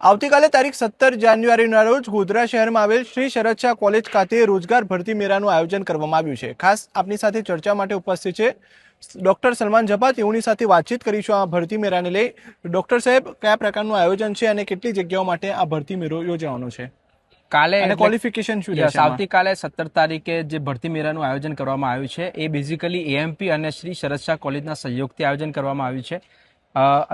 આવતીકાલે તારીખ 17 જાન્યુઆરીના રોજ ગોધરા શહેરમાં આવેલ શ્રી શરદ શાહ કોલેજ ખાતે રોજગાર ભરતી મેળાનું આયોજન કરવામાં આવ્યું છે। ખાસ આપની સાથે ચર્ચા માટે ઉપસ્થિત છે ડોક્ટર સલમાન જપા। તેઓની સાથે વાતચીત કરીશું આ ભરતી મેળાને લઈ। ડોક્ટર સાહેબ, કયા પ્રકારનું આયોજન છે અને કેટલી જગ્યાઓ માટે આ ભરતી મેળો યોજવાનો છે? કાલે અને ક્વોલિફિકેશન શું રહેશે? આવતીકાલે 17 તારીખે જે ભરતી મેળાનું આયોજન કરવામાં આવ્યું છે એ બેઝિકલી એએમપી અને શ્રી શરદ શાહ કોલેજના સહયોગથી આયોજન કરવામાં આવ્યું છે।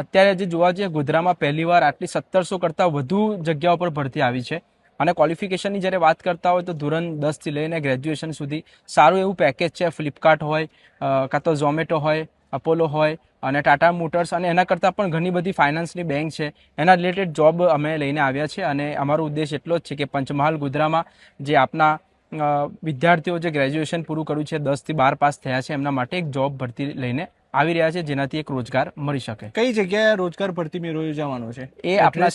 અત્યારે જે જોવા જઈએ ગોધરામાં પહેલીવાર આટલી 1700 કરતાં વધુ જગ્યાઓ પર ભરતી આવી છે અને ક્વોલિફિકેશનની જ્યારે વાત કરતા હોય તો ધોરણ 10 થી લઈને ગ્રેજ્યુએશન સુધી સારું એવું પેકેજ છે। ફ્લિપકાર્ટ હોય કાં તો ઝોમેટો હોય, અપોલો હોય અને ટાટા મોટર્સ અને એના કરતાં પણ ઘણી બધી ફાઇનાન્સની બેંક છે, એના રિલેટેડ જોબ અમે લઈને આવ્યા છે। અને અમારો ઉદ્દેશ એટલો જ છે કે પંચમહાલ ગોધરામાં જે આપના વિદ્યાર્થીઓ જે ગ્રેજ્યુએશન પૂરું કર્યું છે, 10 થી 12 પાસ થયા છે, એમના માટે એક જોબ ભરતી લઈને આવી રહ્યા છે જેનાથી એક રોજગાર મળી શકે। કઈ જગ્યાએ રોજગાર ભરતી મેળો યોજવાનો છે? એ આપણા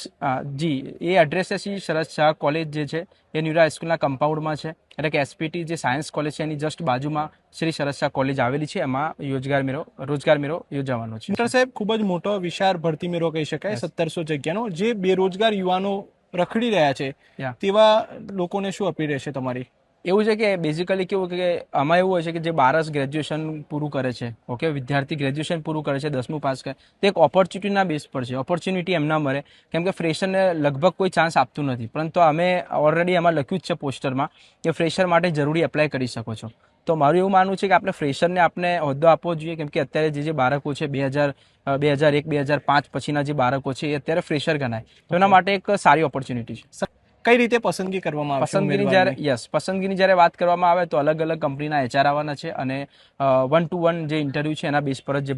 એ એડ્રેસ છે શ્રી શરદ શાહ કોલેજ જે છે એ ન્યુરા હાઈસ્કૂલના કમ્પાઉન્ડમાં છે, એટલે કે એસપીટી જે સાયન્સ કોલેજ છે એની જસ્ટ બાજુમાં શ્રી શરદ શાહ કોલેજ આવેલી છે। એમાં રોજગાર મેળો યોજવાનો છે। ડોક્ટર સાહેબ, ખૂબ જ મોટો વિશાળ ભરતી મેળો કહી શકાય, 1700 જગ્યાનો। જે બેરોજગાર યુવાનો રખડી રહ્યા છે તેવા લોકોને શું અપીલ રહેશે તમારી? એવું છે કે બેઝિકલી કેવું કે આમાં એવું હોય છે કે જે 12 ગ્રેજ્યુએશન પૂરું કરે છે, ઓકે, વિદ્યાર્થી ગ્રેજ્યુએશન પૂરું કરે છે, 10મું પાસ કરે, તે એક ઓપોર્ચ્યુનિટીના બેઝ પર છે। ઓપોર્ચ્યુનિટી એમના મળે કેમ કે ફ્રેશરને લગભગ કોઈ ચાન્સ આપતું નથી, પરંતુ અમે ઓલરેડી એમાં લખ્યું જ છે પોસ્ટરમાં કે ફ્રેશર માટે જરૂરી એપ્લાય કરી શકો છો। તો મારું એવું માનવું છે કે આપણે ફ્રેશરને આપણે હોદ્દો આપવો જોઈએ, કેમ કે અત્યારે જે બાળકો છે 2001 2005 પછીના જે બાળકો છે એ અત્યારે ફ્રેશર ગણાય, તો એના માટે એક સારી ઓપોર્ચ્યુનિટી છે। કઈ રીતે પસંદગી કરવામાં આવશે? પસંદગીની જ્યારે વાત કરવામાં આવે તો અલગ અલગ કંપનીના એચઆર આવવાના છે અને 1-to-1 જે ઇન્ટરવ્યૂ છે એના બેઝ પર જ